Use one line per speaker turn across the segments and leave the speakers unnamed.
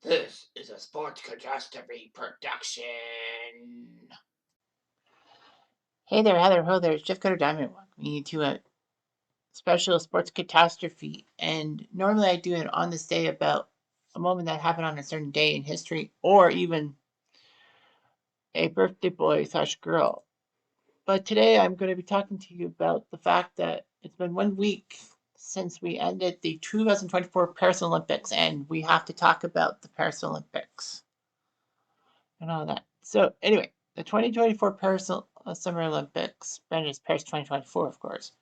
This is a Sports Catastrophe production. Hey there, Heather. Ho there. It's Jeff Cutter Diamond. Welcoming you to a special Sports Catastrophe. And normally I do it on this day about a moment that happened on a certain day in history or even a birthday boy slash girl. But today I'm going to be talking to you about the fact that it's been 1 week since we ended the 2024 Paris Olympics, and we have to talk about the Paris Olympics and all that. So anyway, the 2024 Paris Summer Olympics, branded as Paris 2024, of course,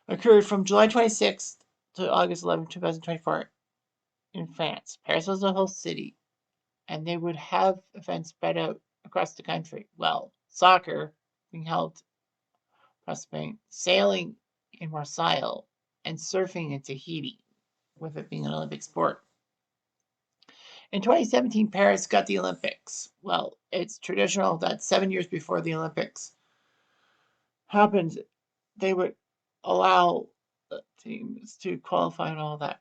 occurred from July 26th to August 11th, 2024 in France. Paris was the host city, and they would have events spread out across the country. Well, soccer being held across Spain, sailing in Marseille, and surfing in Tahiti, with it being an Olympic sport. In 2017, Paris got the Olympics. Well, it's traditional that 7 years before the Olympics happened, they would allow the teams to qualify and all that.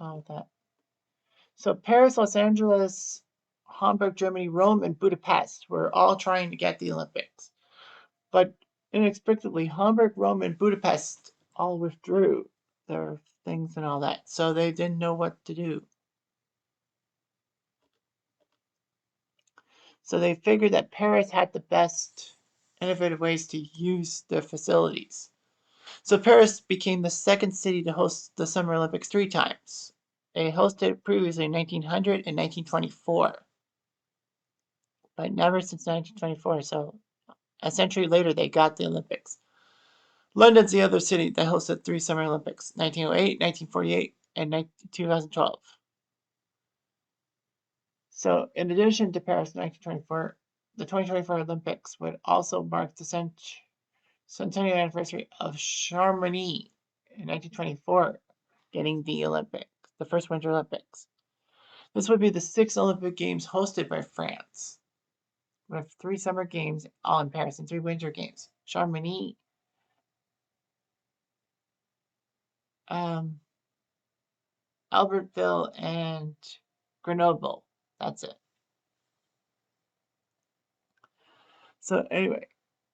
All that. So Paris, Los Angeles, Hamburg, Germany, Rome, and Budapest were all trying to get the Olympics. But inexplicably, Hamburg, Rome, and Budapest all withdrew their things and all that. So they didn't know what to do. So they figured that Paris had the best innovative ways to use their facilities. So Paris became the second city to host the Summer Olympics 3 times. They hosted it previously in 1900 and 1924, but never since 1924. So a century later, they got the Olympics. London's the other city that hosted 3 Summer Olympics: 1908, 1948, and 2012. So, in addition to Paris 1924, the 2024 Olympics would also mark the centennial anniversary of Chamonix in 1924 getting the first Winter Olympics. This would be the 6th Olympic Games hosted by France, with 3 summer games all in Paris and 3 winter games. Chamonix, Albertville, and Grenoble. That's it. So anyway,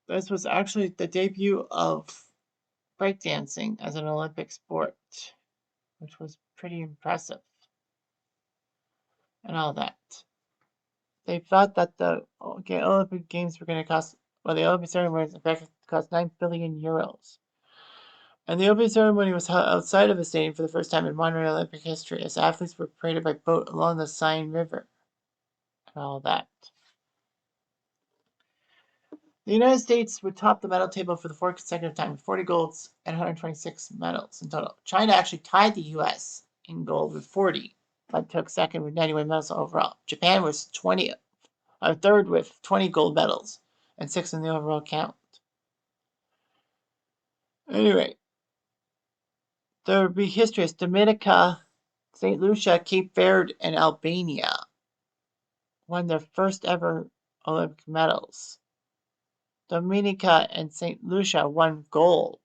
this was actually the debut of breakdancing as an Olympic sport, which was pretty impressive and all that. They thought that the Olympic Games were going to cost, well, the Olympic ceremony was in fact cost 9 billion euros. And the opening ceremony was held outside of the stadium for the first time in modern Olympic history, as athletes were paraded by boat along the Seine River and all that. The United States would top the medal table for the 4th consecutive time with 40 golds and 126 medals in total. China actually tied the U.S. in gold with 40, but took second with 91 medals overall. Japan was third with 20 gold medals and 6 in the overall count. Anyway, there would be history as Dominica, St. Lucia, Cape Verde, and Albania won their first ever Olympic medals. Dominica and St. Lucia won gold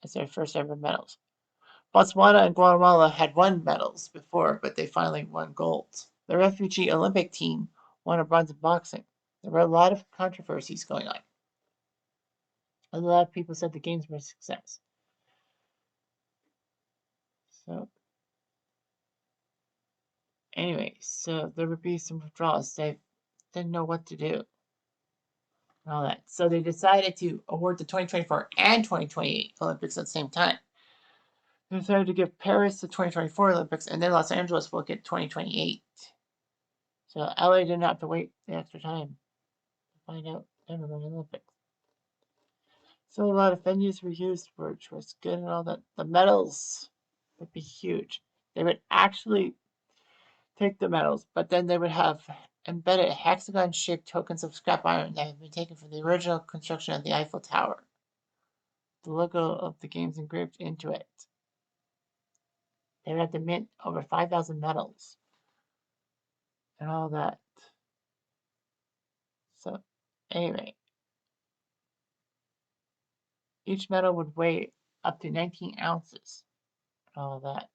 as their first ever medals. Botswana and Guatemala had won medals before, but they finally won gold. The refugee Olympic team won a bronze in boxing. There were a lot of controversies going on. A lot of people said the games were a success. So, anyway, so there would be some withdrawals. They didn't know what to do. And all that. So they decided to award the 2024 and 2028 Olympics at the same time. They decided to give Paris the 2024 Olympics, and then Los Angeles will get 2028. So LA didn't have to wait the extra time to find out they were going to the Olympics. So a lot of venues were used, which was good and all that. The medals would be huge. They would actually take the medals, but then they would have embedded hexagon-shaped tokens of scrap iron that had been taken from the original construction of the Eiffel Tower. The logo of the games engraved into it. They would have to mint over 5,000 medals and all that. So, anyway, each medal would weigh up to 19 ounces and all that.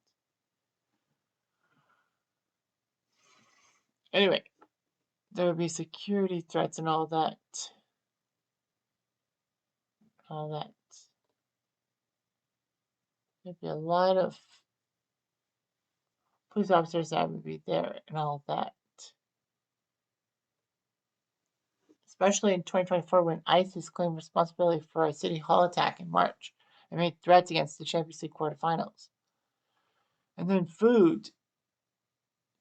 Anyway, there would be security threats and all that. All that. There'd be a lot of police officers that would be there and all that. Especially in 2024 when ISIS claimed responsibility for a City Hall attack in March and made threats against the Champions League quarterfinals. And then food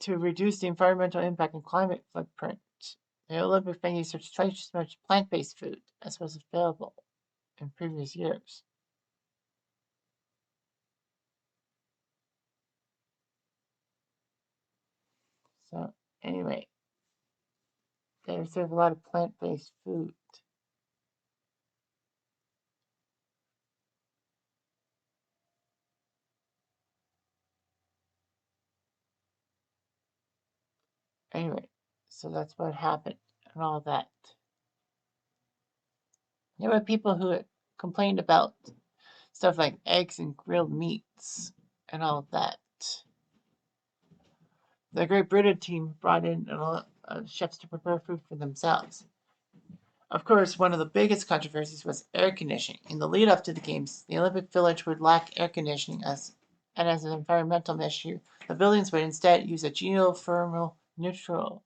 to reduce the environmental impact and climate footprint. The Olympic venues searched twice as much plant-based food as was available in previous years. So anyway, they serve a lot of plant-based food. Anyway, so that's what happened and all that. There were people who complained about stuff like eggs and grilled meats and all that. The Great Britain team brought in chefs to prepare food for themselves. Of course, one of the biggest controversies was air conditioning. In the lead up to the games, the Olympic Village would lack air conditioning and as an environmental issue, the buildings would instead use a geothermal neutral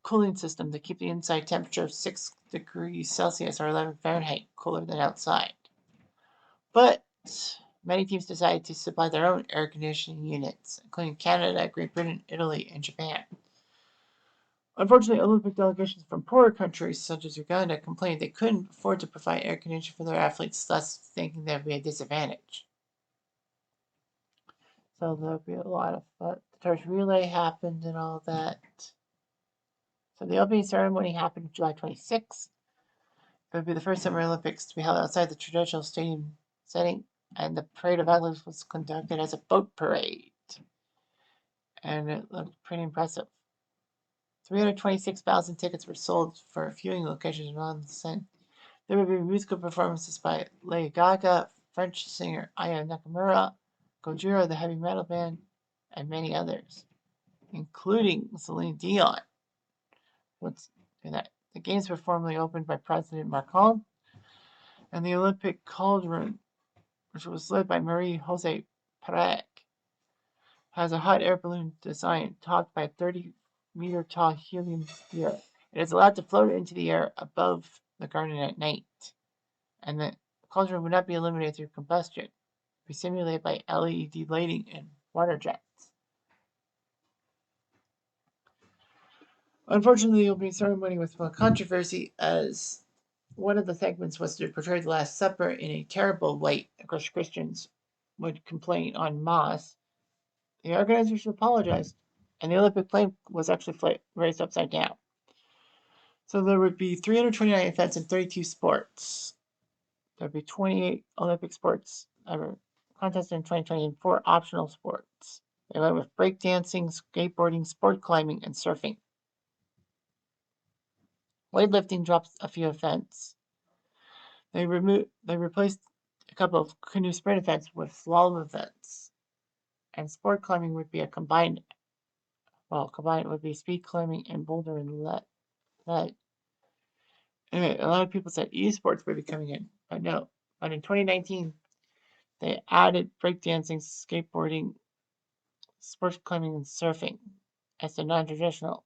cooling system to keep the inside temperature of 6 degrees Celsius or 11 Fahrenheit cooler than outside. But many teams decided to supply their own air conditioning units, including Canada, Great Britain, Italy, and Japan. Unfortunately, Olympic delegations from poorer countries such as Uganda complained they couldn't afford to provide air conditioning for their athletes, thus thinking there would be a disadvantage. So there'll be a lot of the torch relay happened and all that. So the opening ceremony happened July 26th. It would be the first Summer Olympics to be held outside the traditional stadium setting, and the parade of athletes was conducted as a boat parade. And it looked pretty impressive. 326,000 tickets were sold for viewing locations around the sun. There would be musical performances by Lady Gaga, French singer Aya Nakamura, Gojira, the heavy metal band, and many others, including Celine Dion. Let's do that. The games were formally opened by President Macron, and the Olympic Cauldron, which was led by Marie Jose Perec, has a hot air balloon design topped by a 30-meter tall helium sphere. It is allowed to float into the air above the garden at night, and the cauldron would not be illuminated through combustion. It would be simulated by LED lighting and water jets. Unfortunately, the opening ceremony was full of controversy as one of the segments was to portray the Last Supper in a terrible light. Of course, Christians would complain en masse. The organizers apologized, and the Olympic flame was actually raised upside down. So there would be 329 events in 32 sports. There would be 28 Olympic sports ever contested in 2020 and 4 optional sports. They went with breakdancing, skateboarding, sport climbing, and surfing. Weightlifting drops a few events. They replaced a couple of canoe sprint events with slalom events. And sport climbing would be combined would be speed climbing and boulder and lead. Anyway, a lot of people said esports would be coming in, but no. But in 2019, they added breakdancing, skateboarding, sports climbing, and surfing as the non-traditional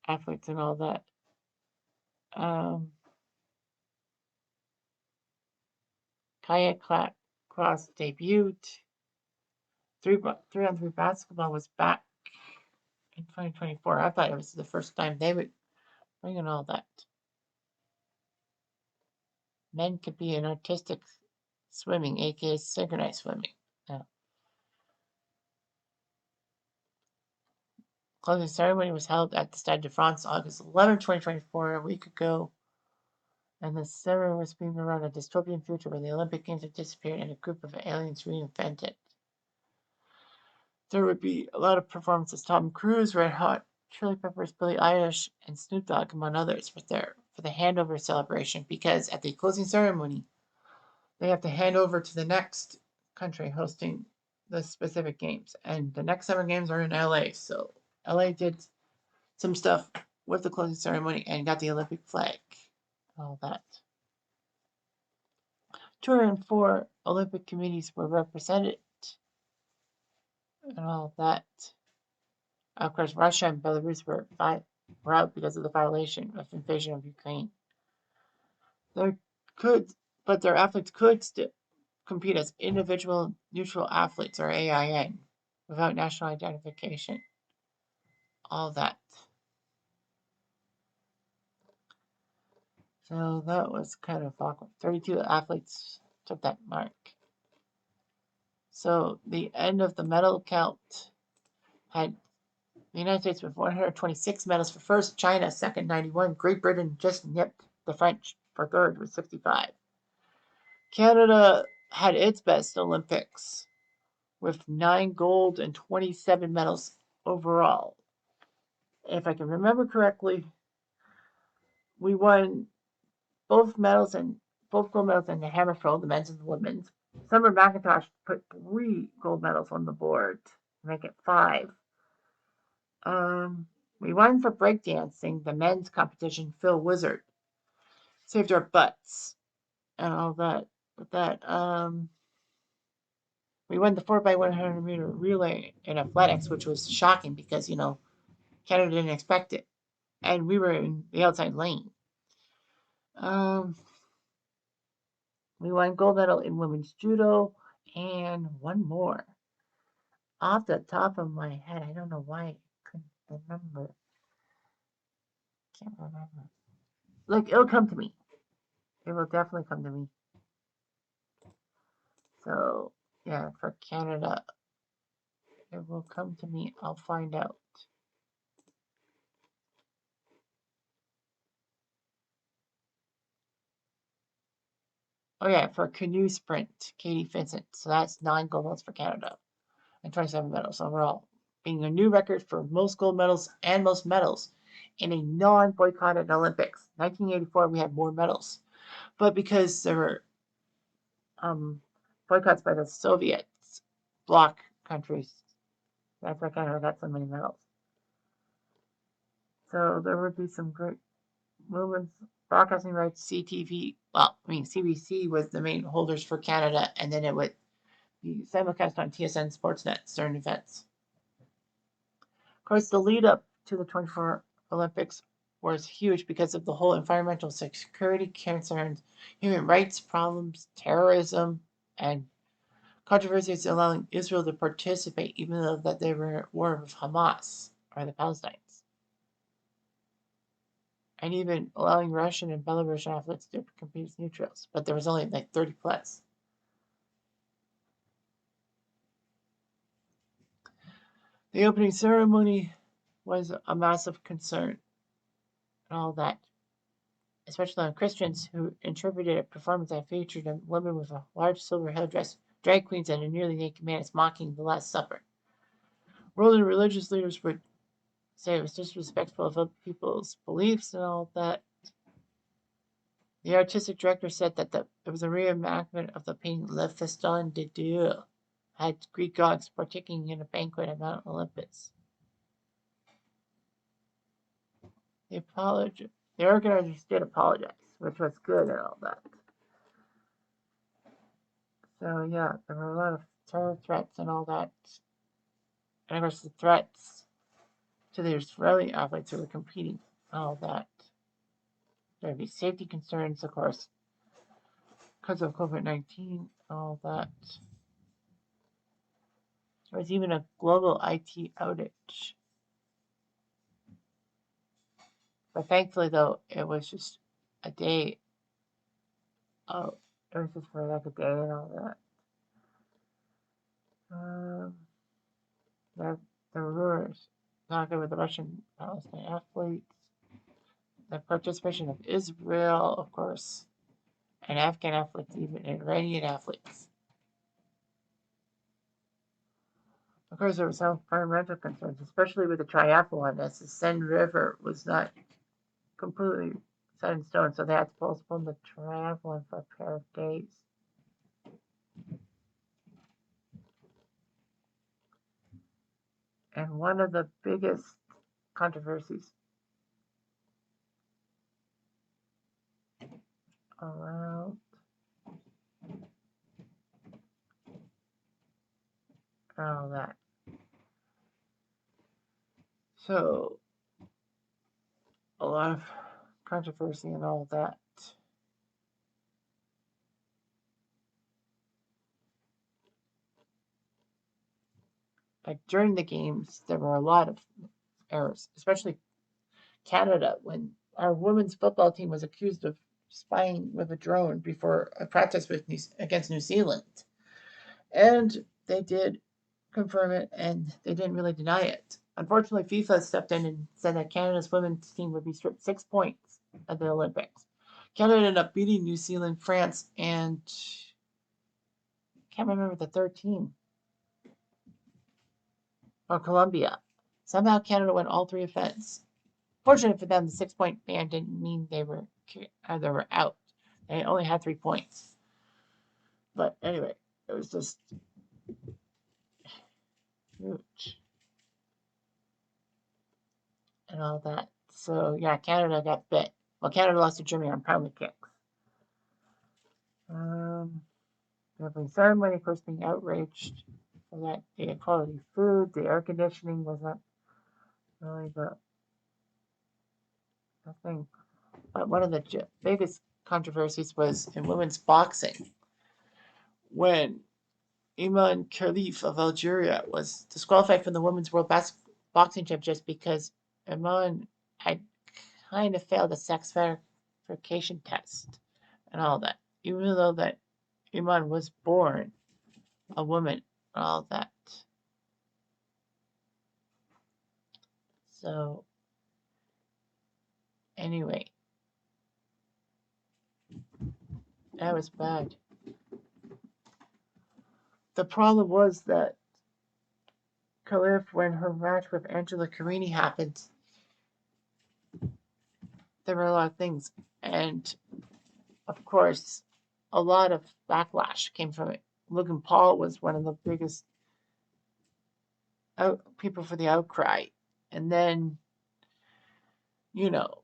athletes and all that. Kayak cross debuted. 3-on-3 basketball was back in 2024. I thought it was the first time they would bring in all that. Men could be in artistic swimming, aka synchronized swimming. Closing ceremony was held at the Stade de France August 11, 2024, a week ago. And the ceremony was being around a dystopian future where the Olympic Games have disappeared and a group of aliens reinvented. There would be a lot of performances. Tom Cruise, Red Hot Chili Peppers, Billie Eilish, and Snoop Dogg, among others, were there for the handover celebration because at the closing ceremony, they have to hand over to the next country hosting the specific games. And the next Summer Games are in LA, so LA did some stuff with the closing ceremony and got the Olympic flag. All that. 204 Olympic committees were represented and all that. Of course, Russia and Belarus were out because of the violation of invasion of Ukraine. There could, but their athletes could still compete as individual neutral athletes or AIN without national identification. All that. So that was kind of awkward. 32 athletes took that mark. So the end of the medal count had the United States with 126 medals for first, China second, 91. Great Britain just nipped the French for third with 65. Canada had its best Olympics with 9 gold and 27 medals overall. If I can remember correctly, we won both gold medals in the hammer throw, the men's and the women's. Summer McIntosh put 3 gold medals on the board to make it 5. We won for breakdancing, the men's competition. Phil Wizard saved our butts and all that. With that, we won the 4x100 meter relay in athletics, which was shocking because Canada didn't expect it, and we were in the outside lane. We won gold medal in women's judo and one more. Off the top of my head, I don't know why I couldn't remember. Can't remember. Like, it'll come to me. It will definitely come to me. So, yeah, for Canada, it will come to me. I'll find out. Oh, yeah, for canoe sprint, Katie Vincent. So that's 9 gold medals for Canada and 27 medals overall, being a new record for most gold medals and most medals in a non-boycotted Olympics. 1984, we had more medals, but because there were boycotts by the Soviet bloc countries, that's why Canada got so many medals. So there would be some great movements. Broadcasting rights, CTV, CBC was the main holders for Canada, and then it would be simulcast on TSN Sportsnet certain events. Of course, the lead up to the 24 Olympics was huge because of the whole environmental security concerns, human rights problems, terrorism, and controversies allowing Israel to participate, even though that they were at war with Hamas or the Palestinians, and even allowing Russian and Belarusian athletes to compete as neutrals. But there was only like 30 plus. The opening ceremony was a massive concern and all that, especially on Christians who interpreted a performance that featured a woman with a large silver headdress, drag queens, and a nearly naked man as mocking the Last Supper. World and religious leaders would say it was disrespectful of other people's beliefs and all that. The artistic director said that it was a reenactment of the painting Le Festin de Dieu, had Greek gods partaking in a banquet at Mount Olympus. The organizers did apologize, which was good and all that. So yeah, there were a lot of terror threats and all that. And of course the threats to the Israeli athletes who were competing and all that. There'd be safety concerns, of course, because of COVID-19 and all that. There was even a global IT outage. But thankfully, though, it was just a day. Oh, it was just for like a day and all that. The rumors not good with the Russian Palestinian athletes. The participation of Israel, of course, and Afghan athletes, even Iranian athletes. Of course, there were some environmental concerns, especially with the triathlon, as the Seine River was not completely set in stone, so they had to postpone the triathlon for a pair of days. And one of the biggest controversies around all that. So, a lot of controversy and all that. Like during the games, there were a lot of errors, especially Canada when our women's football team was accused of spying with a drone before a practice with against New Zealand. And they did confirm it and they didn't really deny it. Unfortunately, FIFA stepped in and said that Canada's women's team would be stripped 6 points at the Olympics. Canada ended up beating New Zealand, France, and can't remember the third team, or Colombia. Somehow Canada won all three events. Fortunately for them, the 6 point ban didn't mean they were out. They only had 3 points. But anyway, it was just huge and all that. So yeah, Canada got bit. Well, Canada lost to Germany on penalty kicks. The opening ceremony, of course, being outraged for that they had quality food. The air conditioning was not really the thing. But one of the biggest controversies was in women's boxing when Iman Khalif of Algeria was disqualified from the Women's World Boxing Championship because Iman had kind of failed a sex verification test and all that, even though that Iman was born a woman and all that. So anyway, that was bad. The problem was that Khalif, when her match with Angela Carini happened, there were a lot of things, and of course, a lot of backlash came from it. Logan Paul was one of the biggest people for the outcry. And then, you know,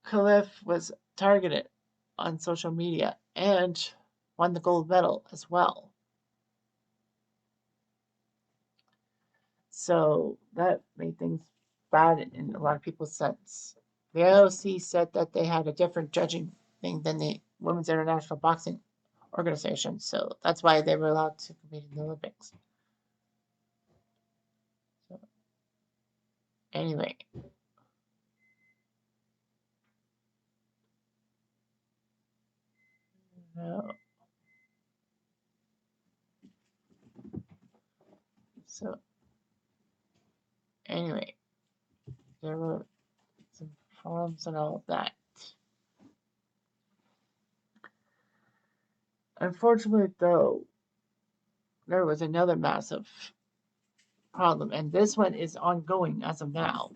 Khalif was targeted on social media and won the gold medal as well. So that made things bad in a lot of people's sense. The IOC said that they had a different judging thing than the Women's International Boxing Organization, so that's why they were allowed to compete in the Olympics. So, anyway, uh, so anyway, there were some problems and all of that. Unfortunately, though, there was another massive problem, and this one is ongoing as of now,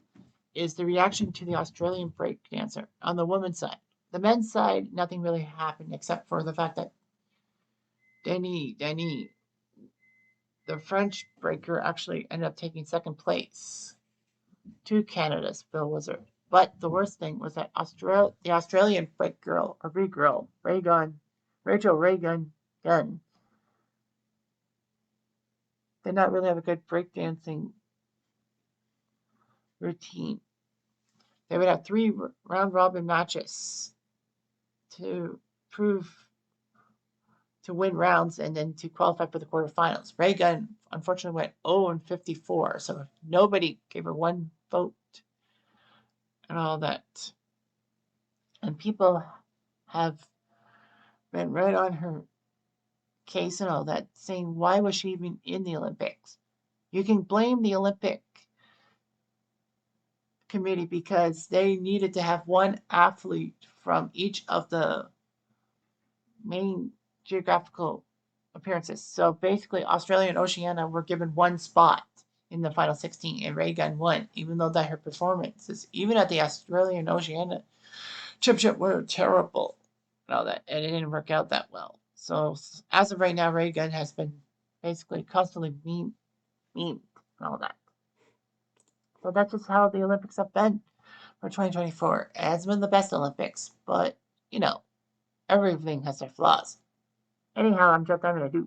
is the reaction to the Australian break dancer on the women's side. The men's side, nothing really happened except for the fact that Denis, the French breaker, actually ended up taking second place to Canada's Phil Wizard. But the worst thing was that the Australian break girl, or break girl, Rachel Reagan Gunn, did not really have a good breakdancing routine. They would have three round robin matches to prove to win rounds and then to qualify for the quarterfinals. Reagan unfortunately went 0-54, so nobody gave her one vote and all that. And people have been right on her case and all that, saying, why was she even in the Olympics? You can blame the Olympic committee because they needed to have one athlete from each of the main geographical appearances. So basically, Australia and Oceania were given one spot in the final 16, and Reagan won, even though that her performances, even at the Australia and Oceania championship, were terrible and all that, and it didn't work out that well. So as of right now, Reagan has been basically constantly memed and all that. So that's just how the Olympics have been for 2024. It hasn't been the best Olympics, but you know, everything has their flaws. Anyhow, I'm just I'm gonna do.